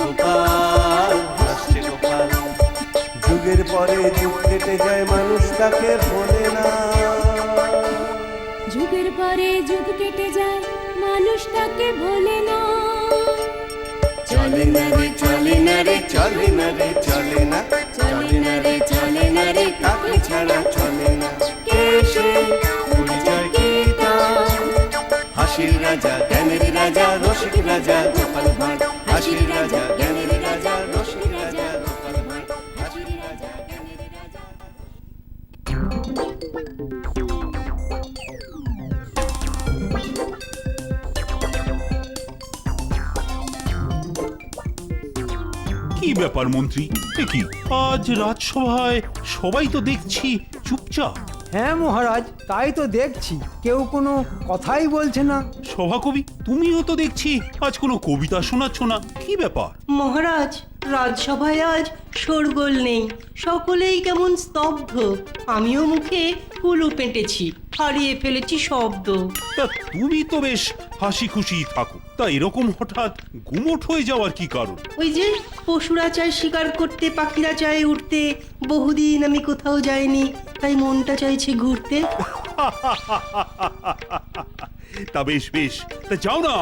গোপাল, হাসছে গোপাল। যুগের পরে যুগ কেটে যায়, মানুষ তাকে ভোলে না। যুগের পরে যুগ কেটে যায়, মানুষ তাকে ভোলে না। চলে না রে, চলে না রে, চলে না রে, চলে না, চলে না রে, চলে না রে, তাকে ছাড়া চলে না। কে সে? পরিচয় কি তার? হাসির রাজা, জ্ঞানের রাজা, রসিক রাজা গোপাল ভাঁড়। হাসির রাজা, জ্ঞানের রাজা, রসিক রাজা গোপাল ভাঁড়। হাসির রাজা, জ্ঞানের রাজা। কি ব্যাপার মন্ত্রী, কি আজ রাজসভায় সবাই তো দেখছি চুপচাপ। হ্যাঁ মহারাজ, তাই তো দেখছি, কেউ কোনো কথাই বলছে না। সভাকবি, তুমিও তো দেখছি আজ কোনো কবিতা শোনাচ্ছ না, কি ব্যাপার? মহারাজ, রাজসভায় আজ শোরগোল নেই, সকলেই কেমন স্তব্ধ। আমিও মুখে হুলু পেটেছি, হারিয়ে ফেলেছি শব্দ। তা তুমি তো বেশ হাসি খুশি থাকো, তা এরকম হঠাৎ গুমোট হয়ে যাওয়ার কি কারণ? ওই যে পশুরা চায় শিকার করতে, পাখিরা চায় উঠতে, বহুদিন আমি কোথাও যাইনি, তাই মনটা চাইছে ঘুরতে। তা বেশ বেশ, তা যাও না,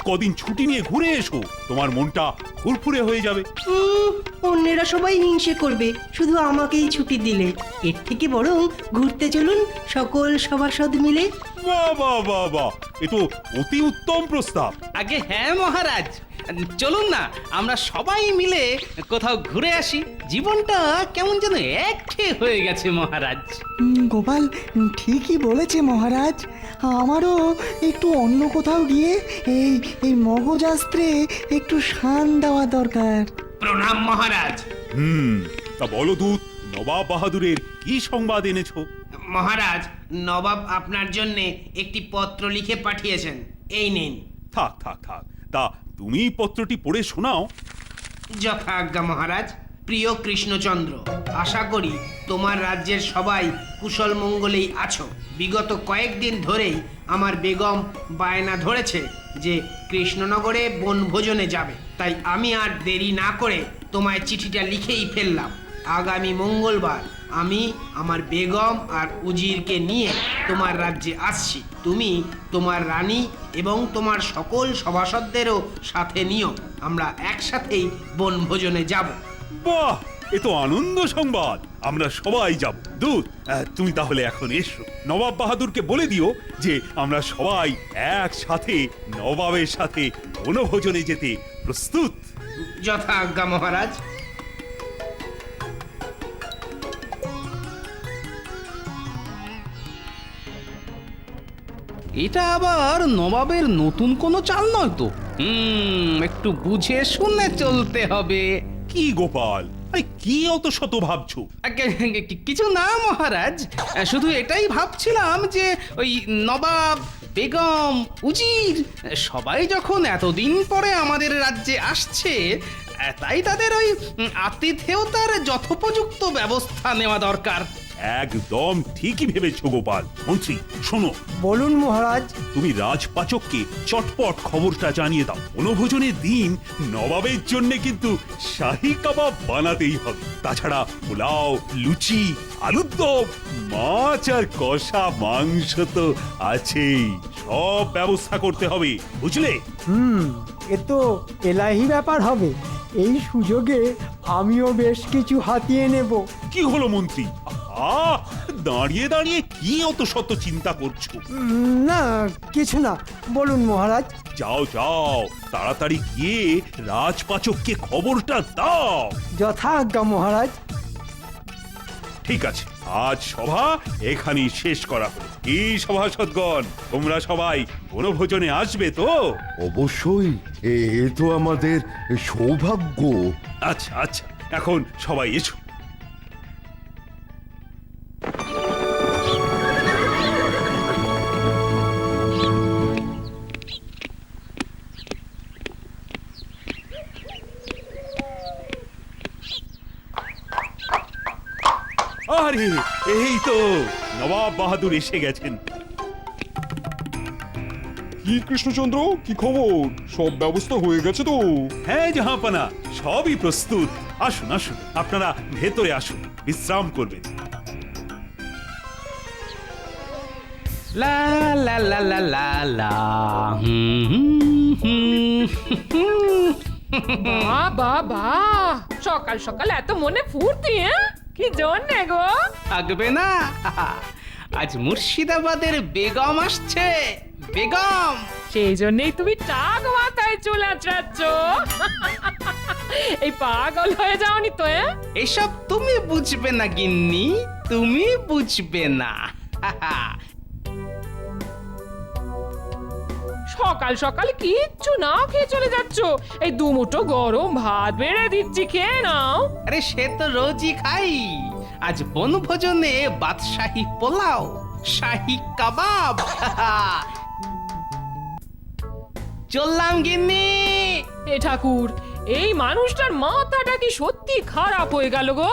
কদিন ছুটি নিয়ে ঘুরে এসো, তোমার মনটা ফুরফুরে হয়ে যাবে। অন্যেরা সবাই হিংসে করবে শুধু আমাকেই ছুটি দিলে। এর থেকে বরং ঘুরতে চলুন সকল সভাসদ মিলে। বাহ বাহ বাহ বাহ, এ তো অতি উত্তম প্রস্তাব। আগে হ্যাঁ মহারাজ, চলুন না আমরা সবাই মিলে কোথাও ঘুরে আসি। জীবনটা কেমন যেন একঘেয়ে হয়ে গেছে মহারাজ। গোপাল ঠিকই বলেছে মহারাজ, আমারও একটু অন্য কোথাও গিয়ে এই এই মগজাস্ত্রে একটু শান দেওয়া দরকার। প্রণাম মহারাজ। তা বলো দূত, নবাব বাহাদুরের কি সংবাদ এনেছো? মহারাজ, নবাব আপনার জন্য একটি পত্র লিখে পাঠিয়েছেন, এই নিন। থাক থাক থাক, তা তুমি পত্রটি পড়ে শোনাও। যথা আজ্ঞা মহারাজ। প্রিয় কৃষ্ণচন্দ্র, আশা করি তোমার রাজ্যের সবাই কুশল মঙ্গলেই আছো। বিগত কয়েকদিন ধরেই আমার বেগম বায়না ধরেছে যে কৃষ্ণনগরে বনভোজনে যাবে, তাই আমি আর দেরি না করে তোমায় চিঠিটা লিখেই ফেললাম। আগামী মঙ্গলবার আমি আমার বেগম আর উজিরকে নিয়ে তোমার রাজ্যে আসছি। তুমি তোমার রানী এবং তোমার সকল সভাসদদেরও সাথে নিও, আমরা একসাথেই বনভোজনে যাব। বাহ, এ তো আনন্দ সংবাদ, আমরা সবাই যাব। দূত, তুমি তাহলে এখন এসো, নবাব বাহাদুরকে বলে দিও যে আমরা সবাই একসাথে নবাবের সাথে বনভোজনে যেতে প্রস্তুত। যথা আজ্ঞা মহারাজ। এটা আবার নবাবের নতুন কোনো চাল নয় তো? একটু বুঝে শুনে চলতে হবে। কি গোপাল, আরে কি অত শত ভাবছো? কিছু না মহারাজ, শুধু এটাই ভাবছিলাম যে ওই নবাব, বেগম, উজির সবাই যখন এতদিন পরে আমাদের রাজ্যে আসছে, তাই তাদের ওই আতিথেয়তার যথোপযুক্ত ব্যবস্থা নেওয়া দরকার। একদম ঠিকই ভেবেছো গোপাল। মন্ত্রী শোনো, বলুন মহারাজ। তুমি রাজপাচককে চটপট খবরটা জানিয়ে দাও, বনভোজনের দিন নবাবের জন্য কিন্তু শাহী কাবাব বানাতেই হবে। তাছাড়া পোলাও, লুচি, আলুর দম, মাছ আর কষা মাংস তো আছেই, সব ব্যবস্থা করতে হবে, বুঝলে? এ তো এলাহি ব্যাপার হবে। এই সুযোগে আমিও বেশ কিছু হাতিয়ে নেব। কি হলো মন্ত্রী, দাঁড়িয়ে দাঁড়িয়ে কি অত শত চিন্তা করছো? না কিছু না, বলুন মহারাজ। যাও যাও, তাড়াতাড়ি গিয়ে রাজপাচককে খবরটা দাও। যথা আজ্ঞা মহারাজ। ঠিক আছে, আজ সভা এখানেই শেষ করা হলো। কি সভাসদগণ, তোমরা সবাই বনভোজনে আসবে তো? অবশ্যই, এ তো আমাদের সৌভাগ্য। আচ্ছা আচ্ছা, এখন সবাই এসো। আরে এই তো নবাব বাহাদুর এসে গেছেন। কি কৃষ্ণচন্দ্র, কি খবর? সব ব্যবস্থা হয়ে গেছে তো? হ্যাঁ জাহাপানা, সবই প্রস্তুত। আসুন আসুন, আপনারা ভেতরে আসুন, বিশ্রাম করবেন। লা লা লা লা লা লা হুম, হুম, হুম, হুম। বাবা সকাল সকাল এত মনে ফুর্তি, কি জন্যে গো? থাকবে না, আজ মুর্শিদাবাদের বেগম আসছে। বেগম, সেই জন্যই তুমি টাক মাথায় চুল আঁচড়াচ্ছ। এই পাগল হয়ে যাওনি তো? এসব তুমি বুঝবে না গিন্নি, তুমি বুঝবে না। সকাল সকাল কিচ্ছু না খেয়ে চলে যাচ্ছ। এই দুমুঠো গরম ভাত বেড়ে দিচ্ছি, খেয়ে নাও। আরে সে তো রোজই খাই। আজ বনভোজনে বাদশাহী পোলাও, শাহী কাবাব। চললাম গিন্নি। এ ঠাকুর, এই মানুষটার মাথাটা কি সত্যি খারাপ হয়ে গেল গো?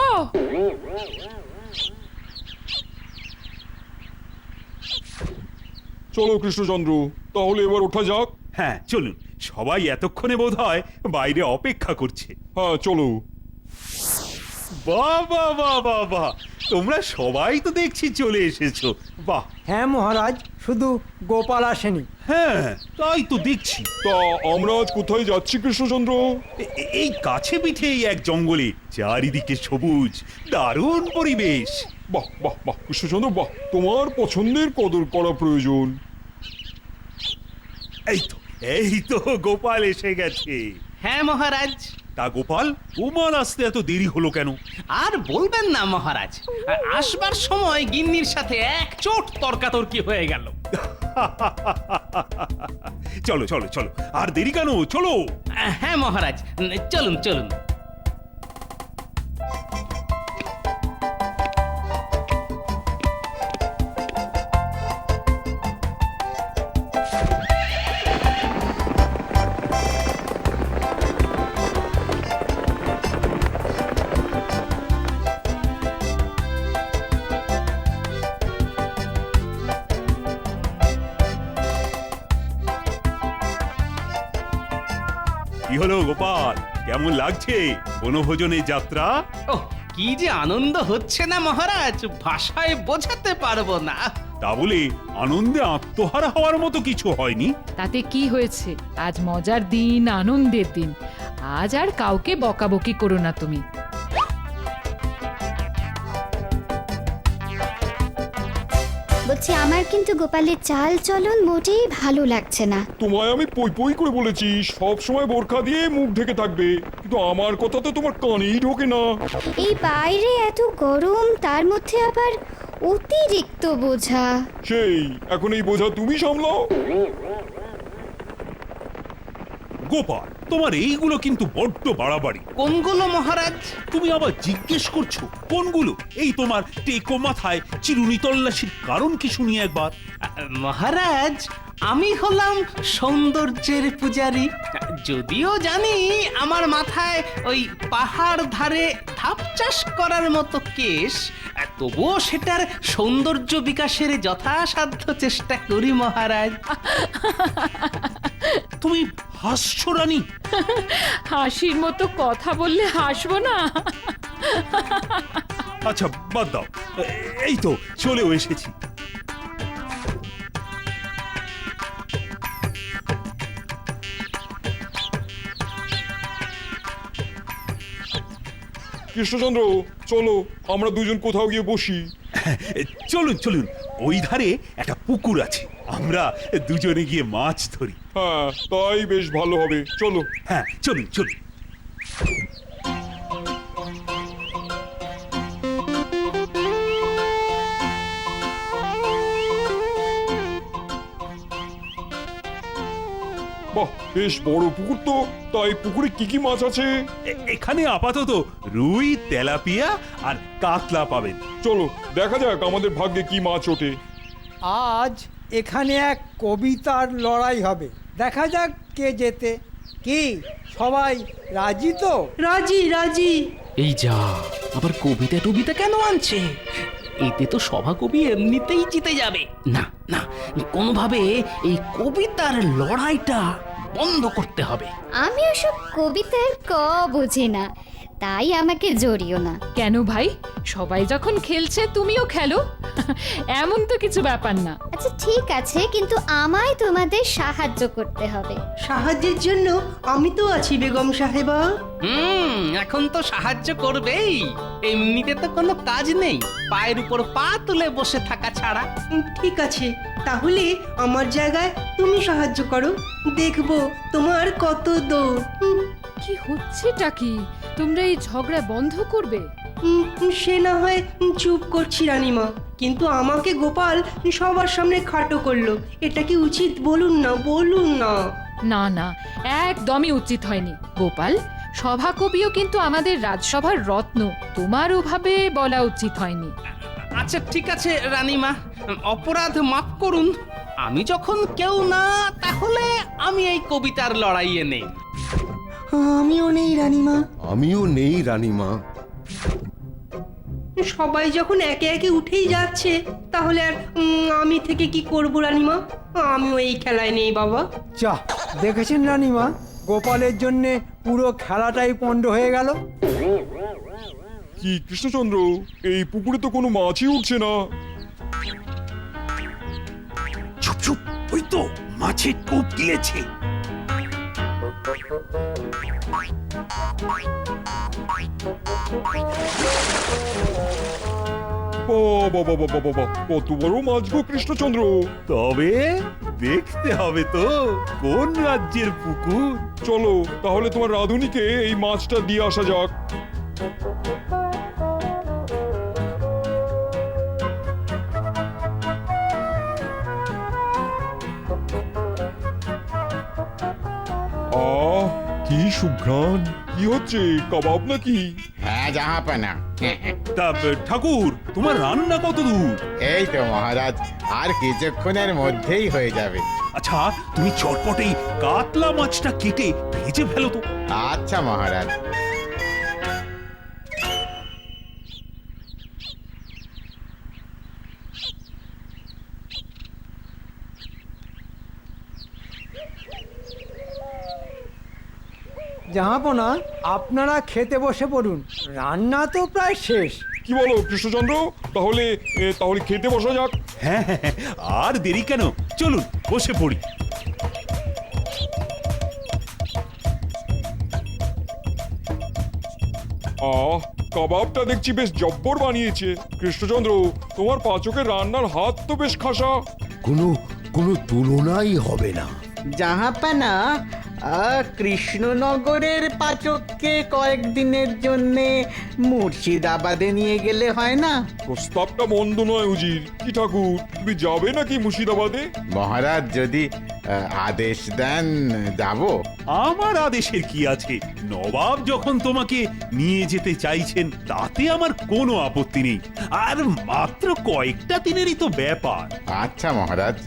চলো কৃষ্ণচন্দ্র, তাহলে এবার ওঠা যাক। হ্যাঁ চলুন, সবাই এতক্ষণে বোধহয় বাইরে অপেক্ষা করছে। হ্যাঁ চলো। বাহ বাহ বাহ বাহ বাহ, তোমরা সবাই তো দেখছি চলে এসেছো। বাহ, হ্যাঁ মহারাজ, শুধু গোপাল আসেনি। হ্যাঁ তাই তো দেখছি। তা আমরা আজ কোথায় যাচ্ছি কৃষ্ণচন্দ্র? এই কাছে পিঠে এক জঙ্গলে, চারিদিকে সবুজ, দারুণ পরিবেশ। বাহ বাহ বাহ কৃষ্ণচন্দ্র, বাহ, তোমার পছন্দের কদর করা প্রয়োজন। এই তো গোপাল এসে গেছে। হ্যাঁ মহারাজ। তা গোপাল, তোমার আসতে এত দেরি হলো কেন? আর বলবেন না মহারাজ, আসবার সময় গিন্নির সাথে এক চোট তর্কাতর্কি হয়ে গেল। চলো চলো চলো, আর দেরি কেন, চলো। হ্যাঁ মহারাজ, চলুন চলুন। কি হলো গোপাল, কেমন লাগছে বনভোজনের যাত্রা? ওহ, কি যে আনন্দ হচ্ছে না মহারাজ, ভাষায় বোঝাতে পারবো না। তা বলে আনন্দে আত্মহারা হওয়ার মতো কিছু হয়নি। তাতে কি হয়েছে? আজ মজার দিন, আনন্দের দিন। আজ আর কাউকে বকাবকি করো না তুমি। বলছি, আমার কিন্তু গোপালের চাল চলন মোটেই ভালো লাগছে না। তোমায় আমি পই পই করে বলেছি সব সময় বোরখা দিয়ে মুখ ঢেকে থাকবে, কিন্তু আমার কথা তো তোমার কানেই ঢোকে না। এই বাইরে এত গরম, তার মধ্যে আবার অতিরিক্ত বোঝা। সেই এখন এই বোঝা তুমি সামলাও। গোপাল, তোমার এইগুলো কিন্তু বড্ড বাড়াবাড়ি। কোনগুলো মহারাজ? তুমি আবার জিজ্ঞেস করছো কোনগুলো? এই তোমার টেকো মাথায় চিরুনি তল্লাশির কারণ কি শুনি একবার। মহারাজ, আমি হলাম সৌন্দর্যের পূজারী। যদিও জানি আমার মাথায় ওই পাহাড় ধারে ধাপ চাষ করার মতো কেশ, তবুও সেটার সৌন্দর্য বিকাশের যথাসাধ্য চেষ্টা করি মহারাজ। তুমি হাসছো রানী? হাসির মতো কথা বললে হাসবো না? আচ্ছা বাদ দাও, এই তো চলেও এসেছি। কৃষ্ণচন্দ্র, চলো আমরা দুজন কোথাও গিয়ে বসি। চলুন চলুন, ওই ধারে একটা পুকুর আছে, আমরা দুজনে গিয়ে মাছ ধরি। হ্যাঁ, তাই বেশ ভালো হবে, চলো। হ্যাঁ চলুন চলুন। বাহ, বেশ বড় পুকুর তো। তাই পুকুরে কি কি মাছ আছে? এখানে আপাতত রুই, তেলাপিয়া আর কাতলা পাবেন। চলো দেখা যাক আমাদের ভাগ্যে কি মাছ ওঠে। আজ এখানে এক কবিতার লড়াই হবে, দেখা যাক কে জেতে। কি সবাই রাজি তো? রাজি রাজি। এই যা, আবার কবিতা টবিতা কেন আনছে? এতে তো সভাকবি এমনিতেই জিতে যাবে। না না, কোনোভাবে এই কবিতার লড়াইটা বন্ধ করতে হবে। আমি ওসব কবিতার ক বুঝি না, তাই আমাকে জড়িও না। কেন ভাই, সবাই যখন খেলছে তুমিও খেলো। এমন তো কিছু ব্যাপার না। আচ্ছা ঠিক আছে, কিন্তু আমায় তোমাদের সাহায্য করতে হবে। সাহায্যের জন্য আমি তো আছি বেগম সাহেবা। এখন তো সাহায্য করবেই, এমনিতে তো কোনো কাজ নেই, পায়ের উপর পা তুলে বসে থাকা ছাড়া। ঠিক আছে, তাহলে আমার জায়গায় তুমি সাহায্য করো, দেখবো তোমার কত দৌড়। কি হচ্ছেটা কি? তোমরা এই ঝগড়া বন্ধ করবে? সে না হয় চুপ করছি রানীমা, কিন্তু আমাকে গোপাল সবার সামনে খাটো করলো, এটা কি উচিত? বলুন না, বলুন না। না না, একদমই উচিত হয়নি গোপাল। সভাকবিও কিন্তু আমাদের রাজসভার রত্ন, তোমার ওভাবে বলা উচিত হয়নি। আচ্ছা ঠিক আছে রানীমা, অপরাধ মাফ করুন। আমি যখন কেউ না, তাহলে আমি এই কবিতার লড়াইয়ে নেই। আমিও নেই রানীমা। আমিও নেই রানীমা। সবাই যখন একে একে উঠেই যাচ্ছে, তাহলে আর আমি থেকে কি করব রানীমা? আমিও এই খেলায় নেই বাবা। যা, দেখেছেন রানীমা, গোপালের জন্যে পুরো খেলাটাই পণ্ড হয়ে গেল। কি কৃষ্ণচন্দ্র, এই পুকুরে তো কোনো মাছই উঠছে না। চুপ চুপ, ওই তো মাছের টোপ গিলেছে। বাবা বাবা বাবা, কত বড় মাছ গো কৃষ্ণচন্দ্র! তবে দেখতে হবে তো কোন রাজ্যের পুকুর। চলো তাহলে তোমার রাধুনিকে এই মাছটা দিয়ে আসা যাক। আহ, কি সুঘ্রাণ! কি হচ্ছে, কাবাব নাকি? হ্যাঁ জাহাপানা। তা ঠাকুর, তোমার রান্না কত দূর? এই তো মহারাজ, আর কিছুক্ষণের মধ্যেই হয়ে যাবে। আচ্ছা, তুমি চটপটেই কাতলা মাছটা কেটে ভেজে ফেলো তো। আচ্ছা মহারাজ। জাহাপনা, আপনারা খেতে বসে পড়ুন, রান্না তো প্রায় শেষ। কি বলো কৃষ্ণচন্দ্র, তাহলে তাহলে খেতে বসা যাক। হ্যাঁ হ্যাঁ হ্যাঁ, আর দেরি কেন, চলুন বসে পড়ি। আহ, কাবাবটা দেখছি বেশ জব্বর বানিয়েছে। কৃষ্ণচন্দ্র, তোমার পাচকের রান্নার হাত তো বেশ খাসা। কোনো কোনো তুলনাই হবে না। জাহাপানা, কৃষ্ণনগরের পাচককে কয়েকদিনের জন্যে মুর্শিদাবাদে নিয়ে গেলে হয় না? প্রস্তাবটা মন্দ নয় উজির। কি ঠাকুর, তুমি যাবে নাকি মুর্শিদাবাদে? মহারাজ যদি আদেশ দেন যাব। আমার আদেশের কি আছে? নবাব যখন তোমাকে নিয়ে যেতে চাইছেন, তাতে আমার কোনো আপত্তি নেই। আর মাত্র কয়েকটা দিনেরই তো ব্যাপার। আচ্ছা মহারাজ।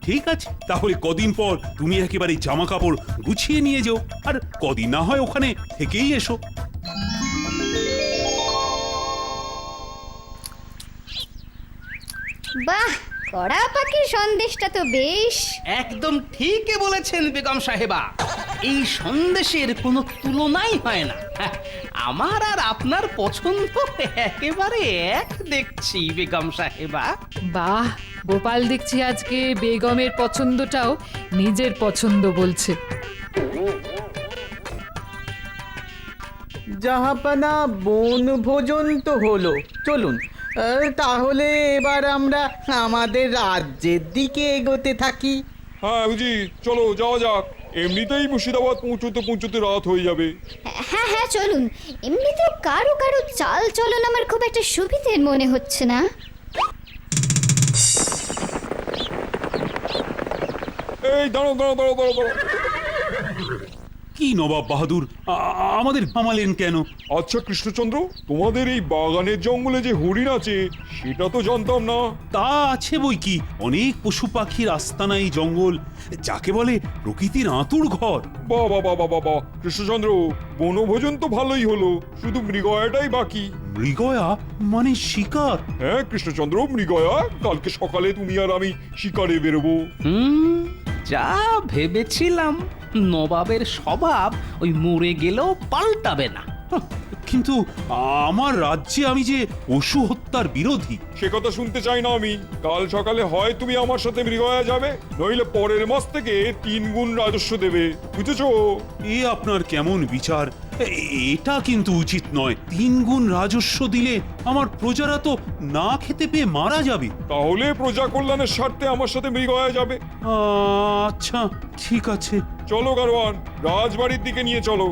ঠিক আছে, তাহলে কদিন পর তুমি একেবারে জামা কাপড় গুছিয়ে নিয়ে যাও, আর কদিন না হয় ওখানে থেকেই এসো। বাহ, কড়া পাখির সন্দেশটা তো বেশ। একদম ঠিকই বলেছেন বেগম সাহেবা, এই সন্দেশের কোনো তুলনাই হয় না। আমার আর আপনার পছন্দ একেবারে এক দেখছি বেগম সাহেবা। বাহ, গোপাল দেখছি আজকে বেগমের পছন্দটাও নিজের পছন্দ বলছে। জাহাপানা, বন ভোজন তো হলো, চলুন তাহলে এবার আমরা আমাদের রাজ্যের দিকে এগোতে থাকি। হ্যাঁ বুঝি, চলো যাওয়া যাক। এমনিতেই মুর্শিদাবাদ পৌঁছতে পৌঁছতে রাত হয়ে যাবে। হ্যাঁ হ্যাঁ চলুন, এমনিতেও কারো কারো চাল চলন আমার খুব একটা সুবিধের মনে হচ্ছে না। এই দাঁড়ো দাঁড়ো দাঁড়ো দাঁড়ো দাঁড়ো। কি নবাব বাহাদুর, আমাদের থামালেন কেন? আচ্ছা কৃষ্ণচন্দ্র, তোমাদের এই বাগানের জঙ্গলে যে হরিণ আছে সেটা তো জানতাম না। তা আছে বই কি, অনেক পশু পাখির আস্তানা এই জঙ্গল, যাকে বলে প্রকৃতির আঁতুড় ঘর। বাবা বাবা বাবা কৃষ্ণচন্দ্র, বনভোজন তো ভালোই হলো, শুধু মৃগয়াটাই বাকি। মৃগয়া মানে শিকার? হ্যাঁ কৃষ্ণচন্দ্র, মৃগয়া, কালকে সকালে তুমি আর আমি শিকারে বেরোবো। যা ভেবেছিলাম, নবাবের স্বভাব ওই মরে গেলেও পাল্টাবে না। কিন্তু আমার রাজ্যে আমি যে পশু হত্যার বিরোধী। সে কথা শুনতে চাই না আমি। কাল সকালে হয় তুমি আমার সাথে মৃগয়া যাবে, নইলে পরের মাস থেকে 3 গুণ রাজস্ব দেবে, বুঝেছো? এ আপনার কেমন বিচার? এটা কিন্তু উচিত নয়। 3 গুণ রাজস্ব দিলে আমার প্রজারা তো না খেতে পেয়ে মারা যাবে। তাহলে প্রজা কল্যাণের স্বার্থে আমার সাথে মৃগয়া যাবে। আচ্ছা ঠিক আছে। চলো গারোয়ান, রাজবাড়ির দিকে নিয়ে চলো।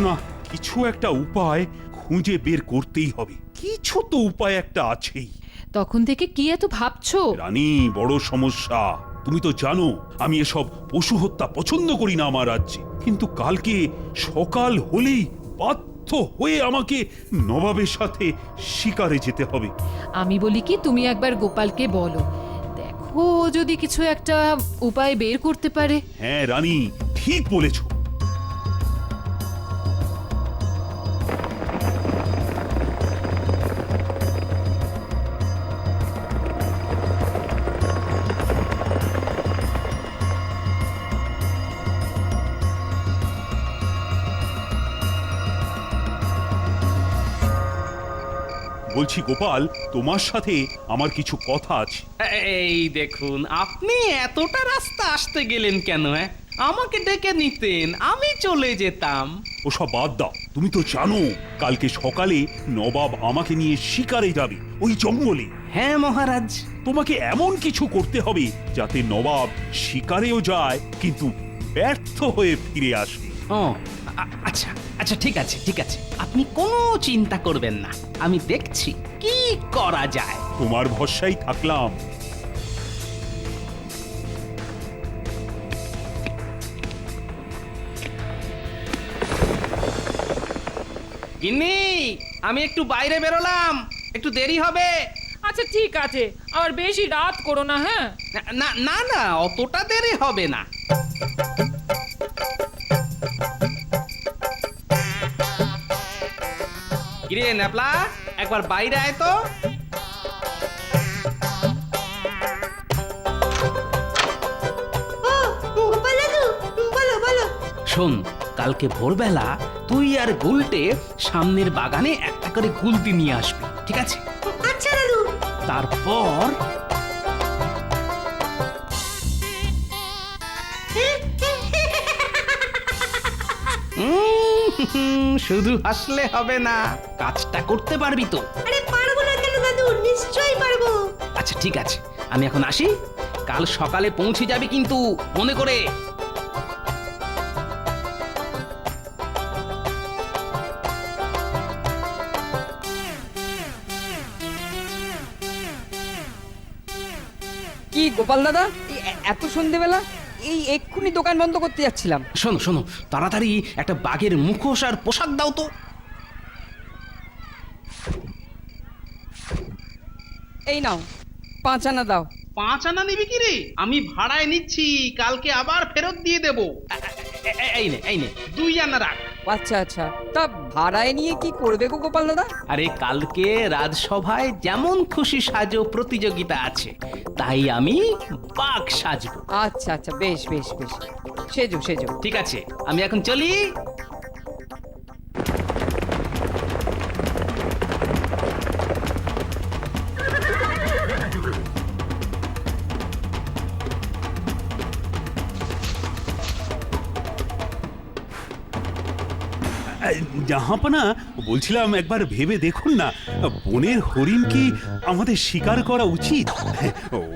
না, কিছু একটা উপায় খুঁজে বের করতেই হবে। কিছু তো উপায় একটা আছেই। তখন থেকে কি এত ভাবছো? রানী, বড় সমস্যা। তুমি তো জানো আমি এসব পশু হত্যা পছন্দ করি না আমার রাজ্যে, কিন্তু কালকে সকাল হলেই বাধ্য হয়ে আমাকে নবাবের সাথে শিকারে যেতে হবে। আমি বলি কি, তুমি একবার গোপালকে বলো, দেখো যদি কিছু একটা উপায় বের করতে পারে। হ্যাঁ রানী, ঠিক বলেছো। বলছি গোপাল, তোমার সাথে আমার কিছু কথা আছে। এই দেখুন, আপনি এতটা রাস্তা আসতে গেলেন কেন? আমাকে ডেকে নিতেন, আমি চলে যেতাম। ওসব বাদ দাও। তুমি তো জানো কালকে সকালে নবাব আমাকে নিয়ে শিকারে যাবে ওই জঙ্গলে। হ্যাঁ মহারাজ। তোমাকে এমন কিছু করতে হবে যাতে নবাব শিকারেও যায় কিন্তু ব্যর্থ হয়ে ফিরে আসে। ও আচ্ছা আচ্ছা, ঠিক আছে ঠিক আছে, আপনি কোনো চিন্তা করবেন না, আমি দেখছি কি করা যায়। তোমার ভরসায় থাকলাম। গিন্নি, আমি একটু বাইরে বেরোলাম, একটু দেরি হবে। আচ্ছা ঠিক আছে, আর বেশি রাত করো না। হ্যাঁ, না না না, অতটা দেরি হবে না। কিরে ন্যাপলা, একবার বাইরে আয় তো। শোন, কালকে ভোরবেলা তুই আর গুলটে সামনের বাগানে একটা করে গুলতি নিয়ে আসবি, ঠিক আছে? আচ্ছা দাদু। তারপর শুধু হাসলে হবে না, কাজটা করতে পারবি তো? আরে পারবো না কেন দাদু, নিশ্চয়ই পারবো। আচ্ছা ঠিক আছে, আমি এখন আসি, কাল সকালে পৌঁছে যাবে কিন্তু, মনে করে। কি গোপাল দাদা, এত সন্ধেবেলা? এই এক্ষুনি দোকান বন্ধ করতে যাচ্ছিলাম। শোনো শোনো, তাড়াতাড়ি একটা বাঘের মুখোশ আর পোশাক দাও তো। এই নাও, 5 আনা দাও। 5 আনা নিবি কি রে? আমি ভাড়ায় নিচ্ছি, কালকে আবার ফেরত দিয়ে দেবো। এই নে এই নে, 2 আনা রাখ। আচ্ছা আচ্ছা, তা ভাড়ায় নিয়ে কি করবে গো গোপাল দাদা? আরে কালকে রাজসভায় যেমন খুশি সাজো প্রতিযোগিতা আছে, তাই আমি বাঘ সাজবো। আচ্ছা আচ্ছা, বেশ বেশ বেশ, সেজো সেজো। ঠিক আছে, আমি এখন চলি। জাহাপনা বলছিলাম একবার ভেবে দেখুন না, বনের হরিণ কি আমাদের শিকার করা উচিত?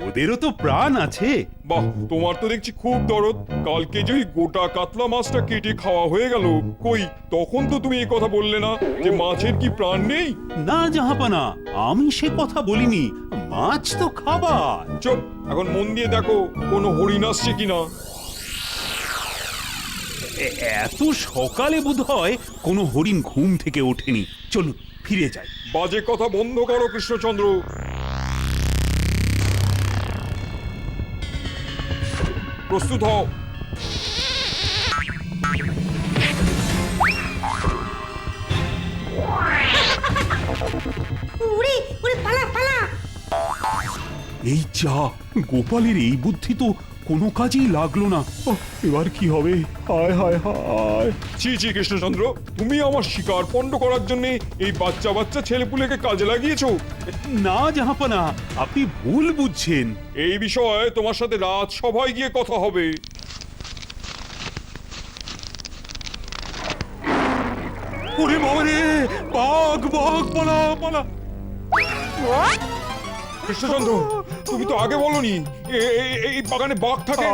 ওদেরও তো প্রাণ আছে। বাহ, তোমার তো দেখছি খুব দরদ। কালকে যে ওই গোটা কাতলা মাছটা কেটে খাওয়া হয়ে গেল, কই তখন তো তুমি এই কথা বললে না যে মাছের কি প্রাণ নেই? না জাহাপনা, আমি সে কথা বলিনি, মাছ তো খাবার। চুপ, এখন মন দিয়ে দেখো কোনো হরিণ আসছে কিনা। এত সকালে বোধহয় কোনো হরিণ ঘুম থেকে ওঠেনি। চলুন ফিরে যাই। বাজে কথা বন্ধ করো কৃষ্ণচন্দ্র। প্রস্তুত হও। উড়ে উড়ে পালা পালা। এই যা, গোপালের এই বুদ্ধি তো কোনো কাজেই লাগলো না। এবার কি হবে? হায় হায় হায়। ছি ছি কৃষ্ণচন্দ্র, তুমি আমার শিকার পণ্ড করার জন্য এই বাচ্চা বাচ্চা ছেলেপুলেকে কাজে লাগিয়েছো। না জাহাপনা, আপনি ভুল বুঝছেন। এই বিষয়ে তোমার সাথে রাজসভায় গিয়ে কথা হবে। ওরে বাবা রে, বাঘ বাঘ, পালা পালা। কৃষ্ণচন্দ্র, তুমি তো আগে বলনি এই বাগানে বাঘ থাকে।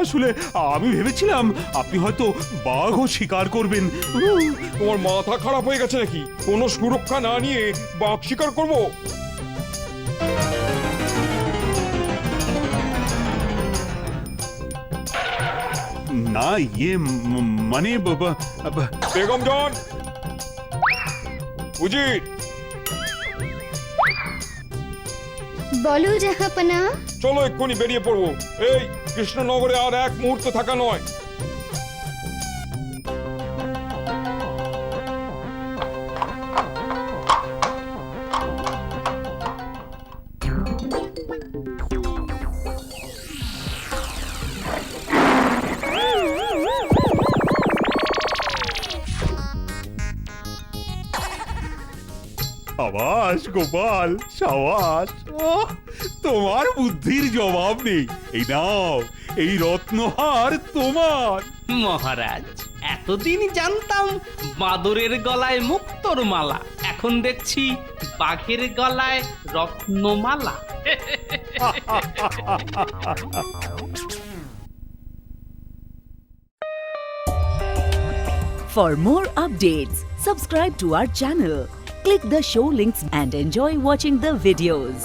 আসলে আমি ভেবেছিলাম আপনি হয়তো বাঘও শিকার করবেন। তোমার মাথা খারাপ হয়ে গেছে নাকি? কোনো সুরক্ষা না নিয়ে বাঘ শিকার করব? না ইয়ে মানে বেগম জান, উজির, বলো জাহাপনা। চলো এক্ষুনি বেরিয়ে পড়বো। এই কৃষ্ণনগরে আর এক মুহূর্ত থাকা নয়। সাবাস গোপাল, সাবাস। তোমার বুদ্ধির জবাব নেই। এই নাও, এই রত্নহার তোমার। মহারাজ, এতদিন জানতাম বাদরের গলায় মুক্তোর মালা, এখন দেখছি বাঘের গলায় Ratnamala. For more updates, subscribe to our channel, click the show links and enjoy watching the videos.